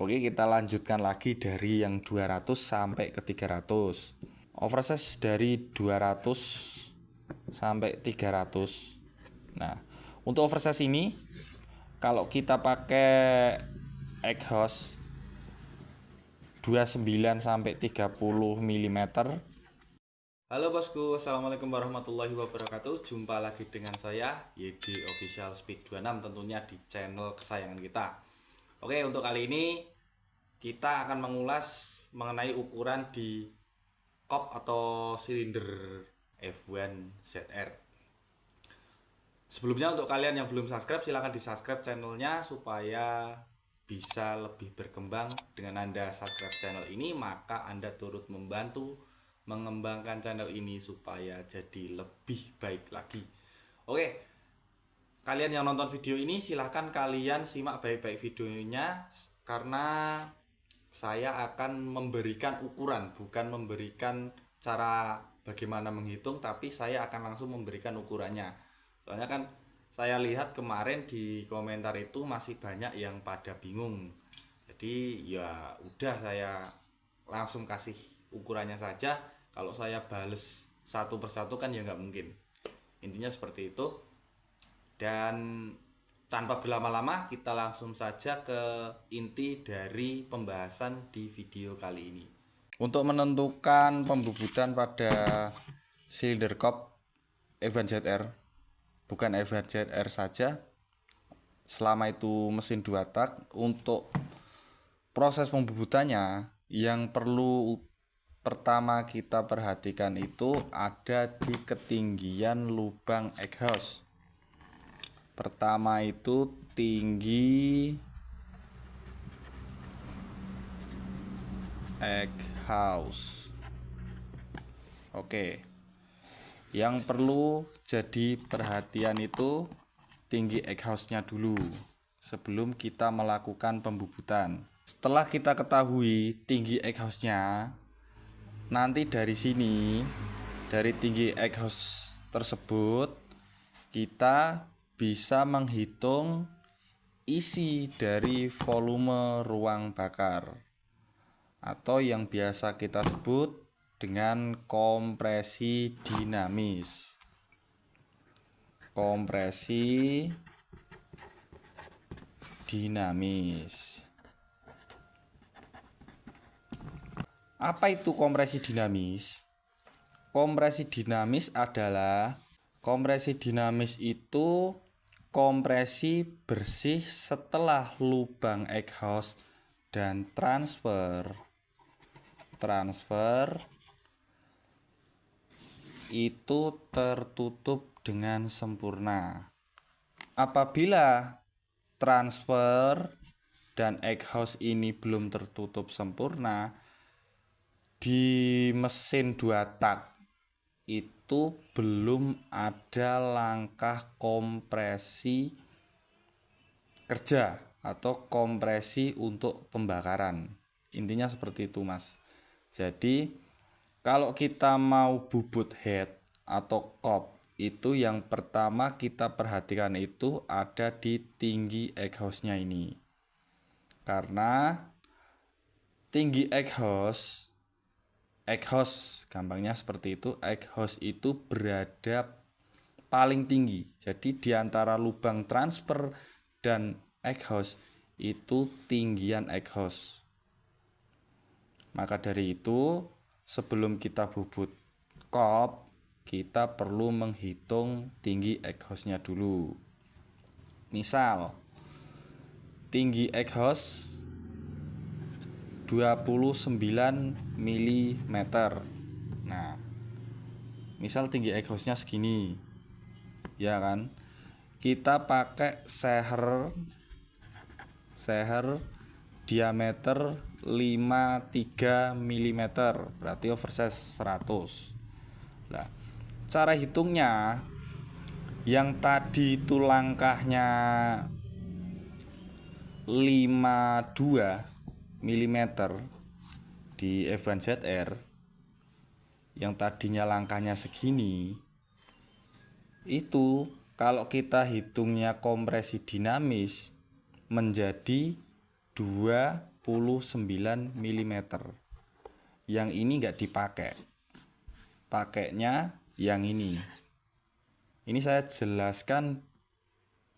Oke, kita lanjutkan lagi dari yang 200 sampai ke 300. Oversize dari 200 sampai 300. Nah, untuk oversize ini kalau kita pakai exhaust 29 sampai 30 mm. Halo bosku, assalamualaikum warahmatullahi wabarakatuh. Jumpa lagi dengan saya YD Official Speed 26, tentunya di channel kesayangan kita. Oke, untuk kali ini kita akan mengulas mengenai ukuran di kop atau silinder F1 ZR. Sebelumnya untuk kalian yang belum subscribe, silahkan di subscribe channelnya supaya bisa lebih berkembang. Dengan Anda subscribe channel ini, maka Anda turut membantu mengembangkan channel ini supaya jadi lebih baik lagi. Oke, kalian yang nonton video ini silahkan kalian simak baik-baik videonya, karena saya akan memberikan ukuran, bukan memberikan cara bagaimana menghitung, tapi saya akan langsung memberikan ukurannya. Soalnya kan saya lihat kemarin di komentar itu masih banyak yang pada bingung. Jadi ya udah, saya langsung kasih ukurannya saja. Kalau saya bales satu persatu kan ya nggak mungkin. Intinya seperti itu. Dan tanpa berlama-lama, kita langsung saja ke inti dari pembahasan di video kali ini. Untuk menentukan pembubutan pada silinder kop F1 ZR, bukan F1 ZR saja, selama itu mesin 2 tak, untuk proses pembubutannya yang perlu pertama kita perhatikan itu ada di ketinggian lubang exhaust. Pertama itu tinggi exhaust. Oke, yang perlu jadi perhatian itu tinggi exhaustnya dulu sebelum kita melakukan pembubutan. Setelah kita ketahui tinggi exhaustnya, nanti dari sini, dari tinggi exhaust tersebut, kita bisa menghitung isi dari volume ruang bakar, atau yang biasa kita sebut dengan kompresi dinamis. Kompresi dinamis. Apa itu kompresi dinamis? Kompresi dinamis itu kompresi bersih setelah lubang exhaust dan transfer itu tertutup dengan sempurna. Apabila transfer dan exhaust ini belum tertutup sempurna, di mesin 2 tak itu belum ada langkah kompresi kerja atau kompresi untuk pembakaran. Intinya seperti itu, Mas. Jadi kalau kita mau bubut head atau kop, itu yang pertama kita perhatikan itu ada di tinggi exhaustnya ini. Karena tinggi exhaust gampangnya seperti itu, exhaust itu berada paling tinggi. Jadi di antara lubang transfer dan exhaust itu tinggian exhaust. Maka dari itu, sebelum kita bubut kop, kita perlu menghitung tinggi exhaustnya dulu. Misal tinggi exhaust 29 mm. Nah, misal tinggi exhaustnya segini, ya kan? Kita pakai seher diameter 53 mm, berarti oversize 100. Nah, cara hitungnya, yang tadi itu langkahnya 52 mm di F1 ZR, yang tadinya langkahnya segini, itu kalau kita hitungnya kompresi dinamis menjadi 2 mm. Yang ini nggak dipakai, pakainya yang ini. Ini saya jelaskan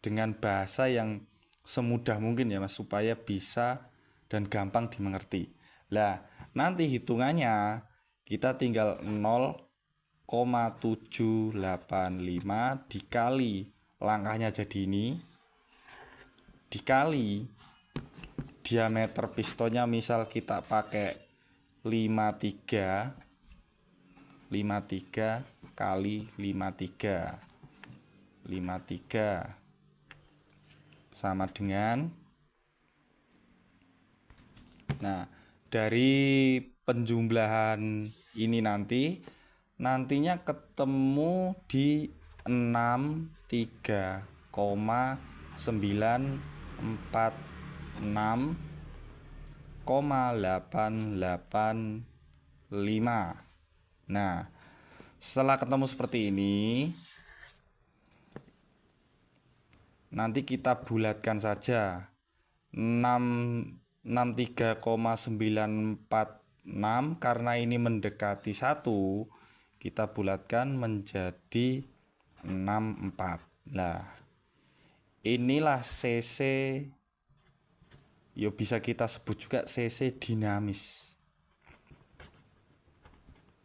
dengan bahasa yang semudah mungkin ya Mas, supaya bisa dan gampang dimengerti. Lah, nanti hitungannya kita tinggal 0,785 dikali, langkahnya jadi ini, dikali diameter pistonnya, misal kita pakai 53 kali 53 sama dengan, nah dari penjumlahan ini nantinya ketemu di 63,946,885. Nah, setelah ketemu seperti ini, nanti kita bulatkan saja 63,946, karena ini mendekati 1, kita bulatkan menjadi 64. Nah, inilah CC, yo bisa kita sebut juga CC dinamis.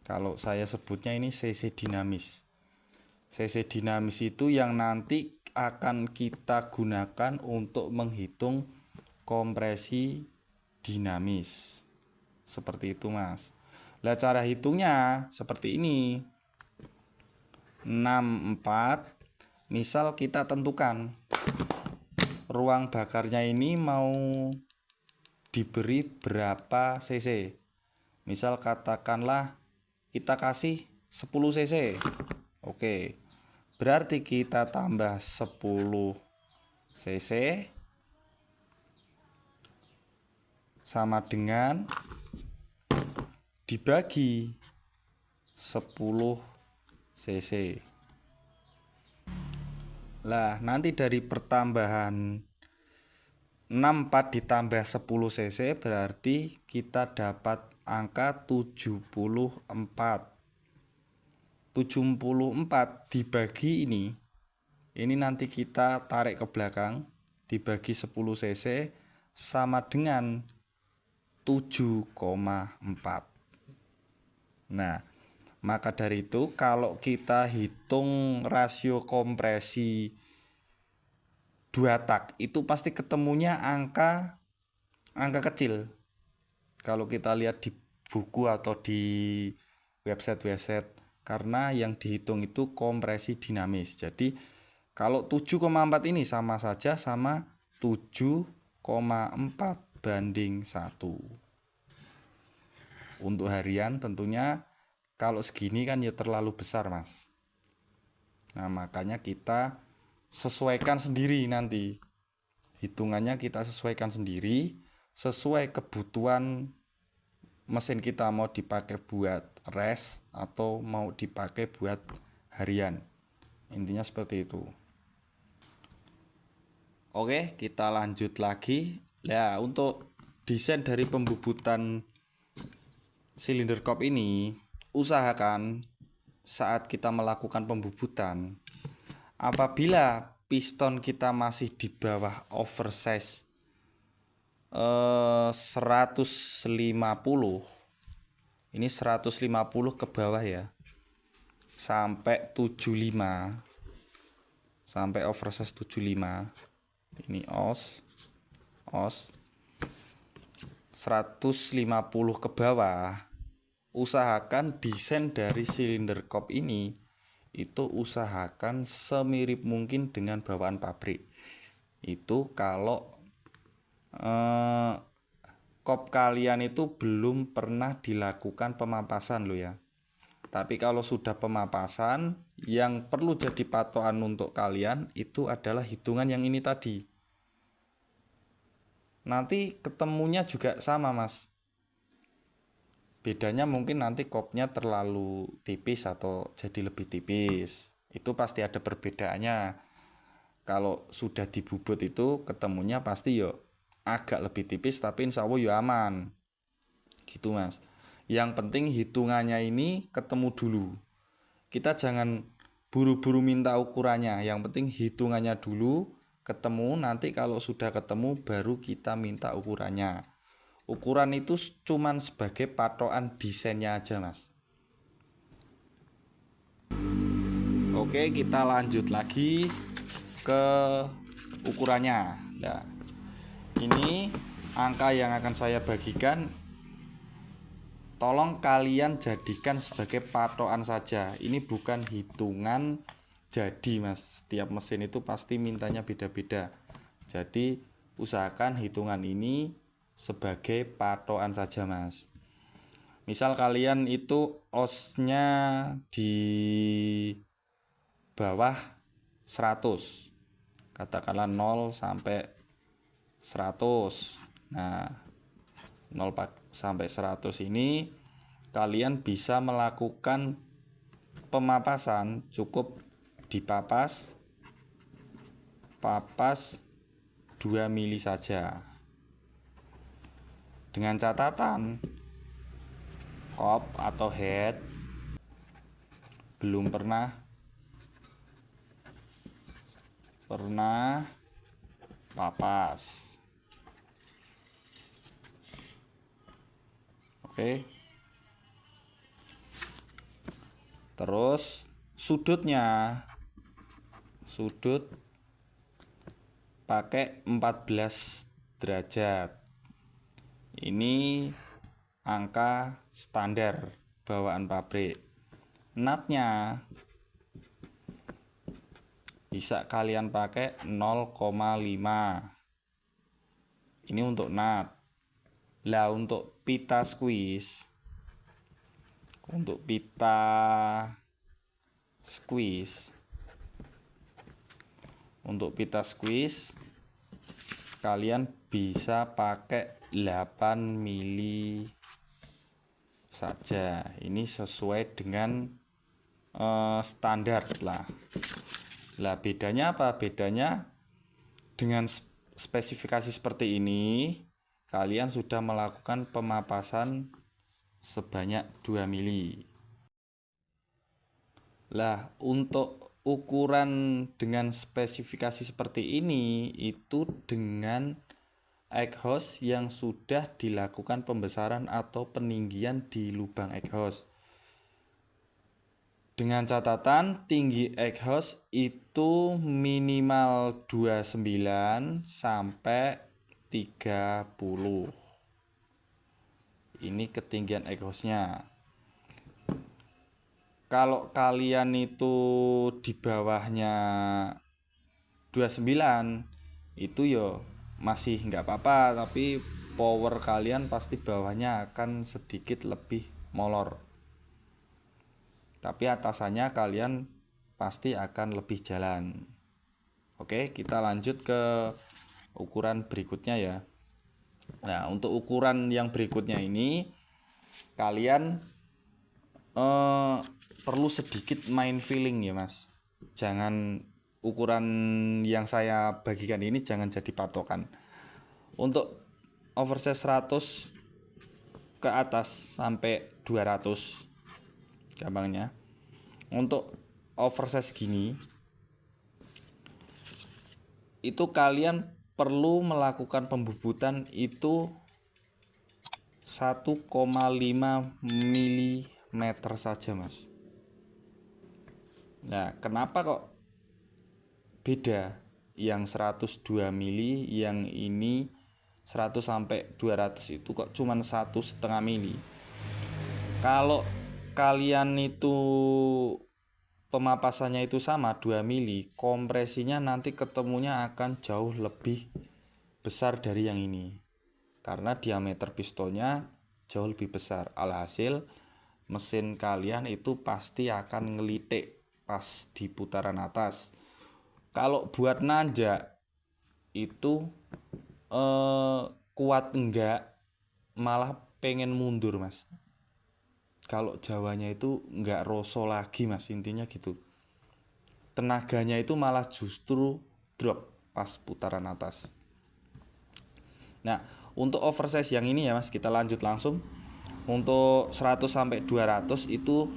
Kalau saya sebutnya ini CC dinamis. CC dinamis itu yang nanti akan kita gunakan untuk menghitung kompresi dinamis. Seperti itu Mas. Lah cara hitungnya seperti ini. 64, misal kita tentukan ruang bakarnya ini mau diberi berapa cc. Misal katakanlah kita kasih 10 cc. Oke. Berarti kita tambah 10 cc sama dengan dibagi 10 cc. Lah, nanti dari pertambahan 64 ditambah 10 cc berarti kita dapat angka 74. 74 dibagi ini nanti kita tarik ke belakang, dibagi 10 cc sama dengan 7,4. Nah, maka dari itu kalau kita hitung rasio kompresi 2 tak itu pasti ketemunya angka kecil. Kalau kita lihat di buku atau di website, karena yang dihitung itu kompresi dinamis. Jadi kalau 7,4 ini sama saja sama 7,4 banding 1. Untuk harian tentunya kalau segini kan ya terlalu besar Mas. Nah, makanya kita sesuaikan sendiri nanti. Hitungannya kita sesuaikan sendiri sesuai kebutuhan mesin kita, mau dipakai buat res atau mau dipakai buat harian. Intinya seperti itu. Oke, kita lanjut lagi. Nah, untuk desain dari pembubutan silinder kop ini, usahakan saat kita melakukan pembubutan, apabila piston kita masih di bawah oversize 150, ini 150 ke bawah ya, sampai 75, sampai oversize 75, ini os 150 ke bawah, usahakan desain dari silinder kop ini itu usahakan semirip mungkin dengan bawaan pabrik. Itu kalau kop kalian itu belum pernah dilakukan pemapasan loh ya. Tapi kalau sudah pemapasan, yang perlu jadi patokan untuk kalian itu adalah hitungan yang ini tadi. Nanti ketemunya juga sama Mas. Bedanya mungkin nanti kopnya terlalu tipis atau jadi lebih tipis. Itu pasti ada perbedaannya. Kalau sudah dibubut itu ketemunya pasti yo agak lebih tipis tapi insya Allah ya aman gitu mas. Yang penting hitungannya ini ketemu dulu, kita jangan buru-buru minta ukurannya, yang penting hitungannya dulu ketemu, nanti kalau sudah ketemu baru kita minta ukurannya. Ukuran itu cuman sebagai patokan desainnya aja mas. Oke, kita lanjut lagi ke ukurannya. Nah, ini angka yang akan saya bagikan, tolong kalian jadikan sebagai patokan saja. Ini bukan hitungan jadi mas, setiap mesin itu pasti mintanya beda-beda. Jadi usahakan hitungan ini sebagai patokan saja mas. Misal kalian itu osnya di bawah 100, katakanlah 0 sampai 100. Nah 0 sampai 100 ini kalian bisa melakukan pemapasan, cukup dipapas 2 mili saja, dengan catatan kop atau head belum pernah papas. Oke. Terus sudutnya, sudut pakai 14 derajat. Ini angka standar bawaan pabrik. Nutnya bisa kalian pakai 0,5. Ini untuk nut. Lah untuk pita squeeze, kalian bisa pakai 8 mili saja. Ini sesuai dengan standar lah. Lah bedanya apa? Bedanya dengan spesifikasi seperti ini kalian sudah melakukan pemapasan sebanyak 2 mili. Lah untuk ukuran dengan spesifikasi seperti ini itu dengan exhaust yang sudah dilakukan pembesaran atau peninggian di lubang exhaust. Dengan catatan tinggi exhaust itu minimal 29 sampai 30. Ini ketinggian exhaustnya. Kalau kalian itu di bawahnya 29 itu yo masih nggak apa-apa, tapi power kalian pasti bawahnya akan sedikit lebih molor. Tapi atasannya kalian pasti akan lebih jalan. Oke, kita lanjut ke ukuran berikutnya ya. Nah, untuk ukuran yang berikutnya ini kalian perlu sedikit main feeling ya mas. Jangan ukuran yang saya bagikan ini jangan jadi patokan. Untuk oversize 100 ke atas sampai 200 gampangnya. Untuk oversize gini itu kalian perlu melakukan pembubutan itu 1,5 mm saja mas. Nah kenapa kok beda? Yang 102 mili, yang ini 100 sampai 200 itu kok cuman 1,5 mili. Kalau kalian itu pemapasannya itu sama 2 mili, kompresinya nanti ketemunya akan jauh lebih besar dari yang ini, karena diameter pistonnya jauh lebih besar. Alhasil mesin kalian itu pasti akan ngelitik pas di putaran atas. Kalau buat nanjak itu kuat enggak, malah pengen mundur mas. Kalau Jawanya itu enggak roso lagi mas, intinya gitu. Tenaganya itu malah justru drop pas putaran atas. Nah, untuk oversize yang ini ya Mas, kita lanjut langsung. Untuk 100 sampai 200 itu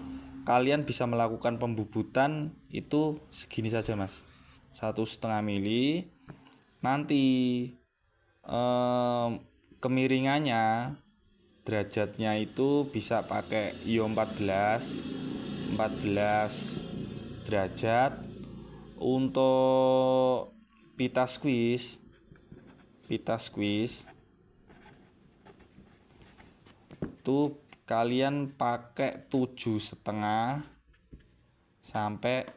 kalian bisa melakukan pembubutan itu segini saja Mas. 1,5 mili. Nanti kemiringannya, derajatnya itu bisa pakai IO 14 derajat. Untuk pita squeeze itu kalian pakai 7,5 sampai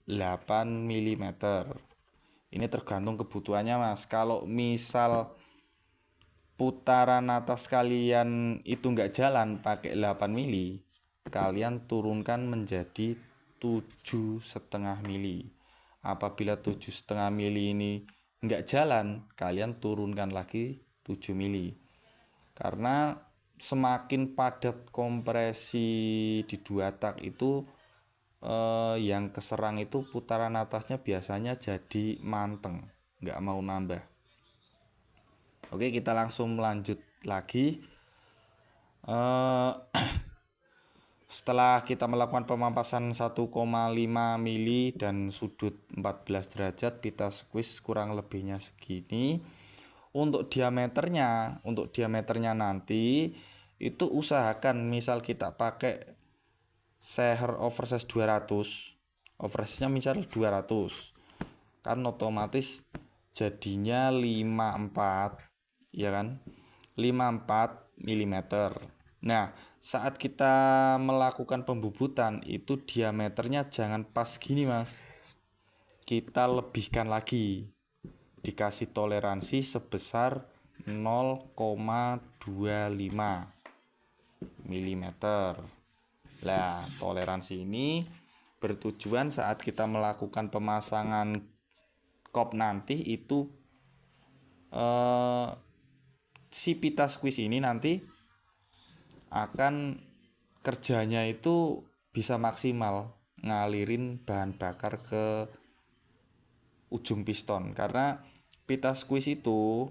8 mm. Ini tergantung kebutuhannya Mas. Kalau misal putaran atas kalian itu nggak jalan pakai 8 mili, kalian turunkan menjadi 7,5 mili. Apabila 7,5 mili ini nggak jalan, kalian turunkan lagi 7 mili. Karena semakin padat kompresi di 2 tak itu yang keserang itu putaran atasnya biasanya jadi manteng, nggak mau nambah. Oke, kita langsung lanjut lagi. Setelah kita melakukan pemapasan 1,5 mili dan sudut 14 derajat, pita squeeze kurang lebihnya segini. Untuk diameternya nanti itu usahakan misal kita pakai seher oversize 200, oversize-nya misal 200, kan otomatis jadinya 54 ya kan, 54 mm. Nah, saat kita melakukan pembubutan itu diameternya jangan pas gini Mas, kita lebihkan lagi, dikasih toleransi sebesar 0,25 mm. Nah, toleransi ini bertujuan saat kita melakukan pemasangan kop nanti itu si pita squeeze ini nanti akan kerjanya itu bisa maksimal ngalirin bahan bakar ke ujung piston. Karena pita squeeze itu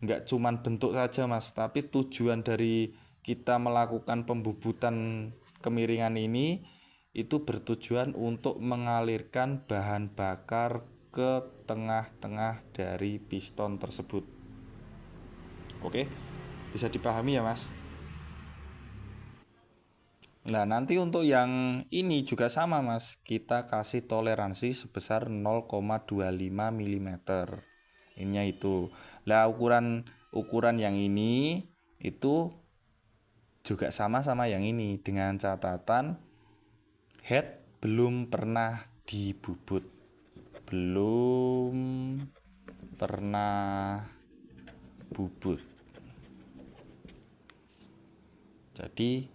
nggak cuman bentuk saja Mas, tapi tujuan dari kita melakukan pembubutan kemiringan ini itu bertujuan untuk mengalirkan bahan bakar ke tengah-tengah dari piston tersebut. Oke, bisa dipahami ya Mas? Nah, nanti untuk yang ini juga sama Mas, kita kasih toleransi sebesar 0,25 mm. Ininya itu. Nah, ukuran yang ini itu juga sama yang ini, dengan catatan head belum pernah dibubut. Belum pernah bubut. Jadi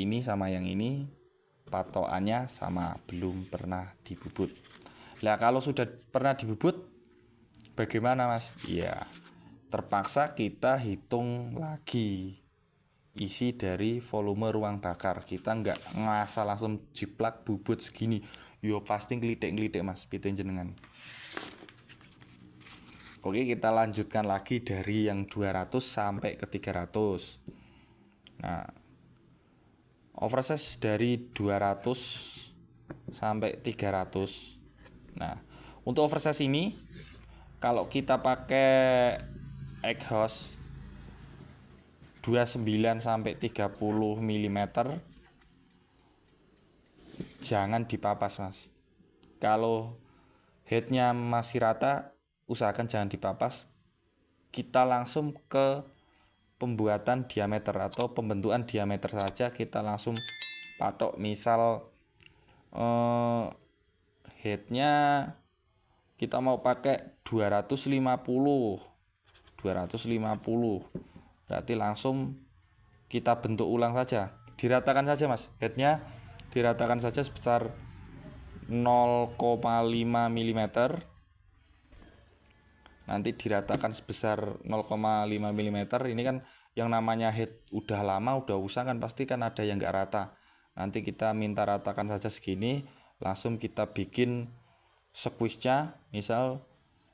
ini sama yang ini patokannya sama, belum pernah dibubut. Nah, kalau sudah pernah dibubut bagaimana Mas? Ya, terpaksa kita hitung lagi isi dari volume ruang bakar. Kita nggak ngasal langsung jiplak bubut segini. Yo pasti ngelidik Mas, piten jenengan. Oke, kita lanjutkan lagi dari yang 200 sampai ke 300. Nah, oversize dari 200 sampai 300. Nah, untuk oversize ini kalau kita pakai exhaust 29 sampai 30 mm jangan dipapas Mas. Kalau headnya masih rata, usahakan jangan dipapas. Kita langsung ke pembuatan diameter atau pembentukan diameter saja. Kita langsung patok, misal headnya kita mau pakai 250, berarti langsung kita bentuk ulang saja, diratakan saja Mas, headnya diratakan saja sebesar 0,5 mm. Nanti diratakan sebesar 0,5 mm. Ini kan yang namanya head udah lama, udah usang kan, pasti kan ada yang nggak rata. Nanti kita minta ratakan saja segini, langsung kita bikin squeeze-nya, misal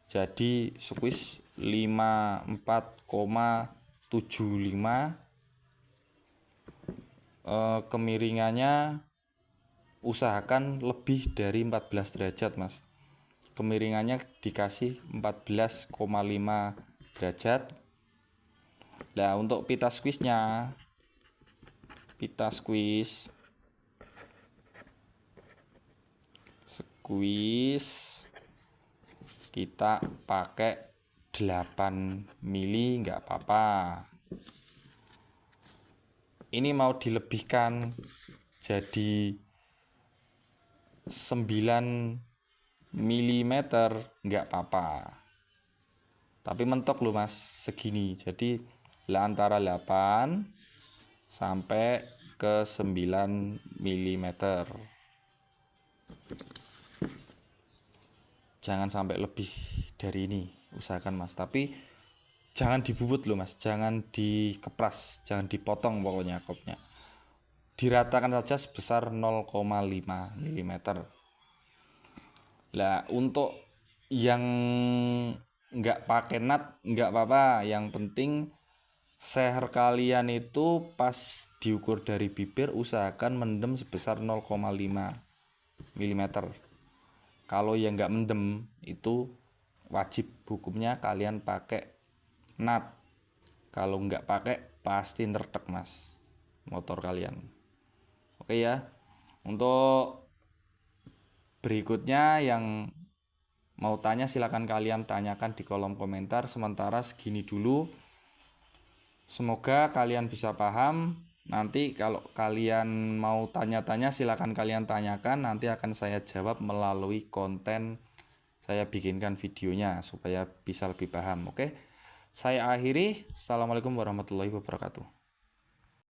jadi squeeze 54,75. Kemiringannya usahakan lebih dari 14 derajat mas. Kemiringannya dikasih 14,5 derajat. Nah untuk pita squeeze-nya, squeeze kita pakai 8 mili nggak apa-apa. Ini mau dilebihkan jadi 9 mm nggak apa-apa, tapi mentok loh mas segini. Jadi lah antara 8 sampai ke 9 mm, jangan sampai lebih dari ini usahakan mas. Tapi jangan dibubut loh mas, jangan dikepras, jangan dipotong, pokoknya kopnya diratakan saja sebesar 0,5 mm. Lah untuk yang nggak pakai nut nggak apa-apa, yang penting seher kalian itu pas diukur dari bibir usahakan mendem sebesar 0,5 mm. Kalau yang nggak mendem itu wajib hukumnya kalian pakai nut. Kalau nggak pakai pasti ngeretek mas motor kalian. Oke ya. Untuk berikutnya yang mau tanya silahkan kalian tanyakan di kolom komentar. Sementara segini dulu. Semoga kalian bisa paham. Nanti kalau kalian mau tanya-tanya silahkan kalian tanyakan. Nanti akan saya jawab melalui konten saya bikinkan videonya supaya bisa lebih paham. Oke. Saya akhiri. Assalamualaikum warahmatullahi wabarakatuh.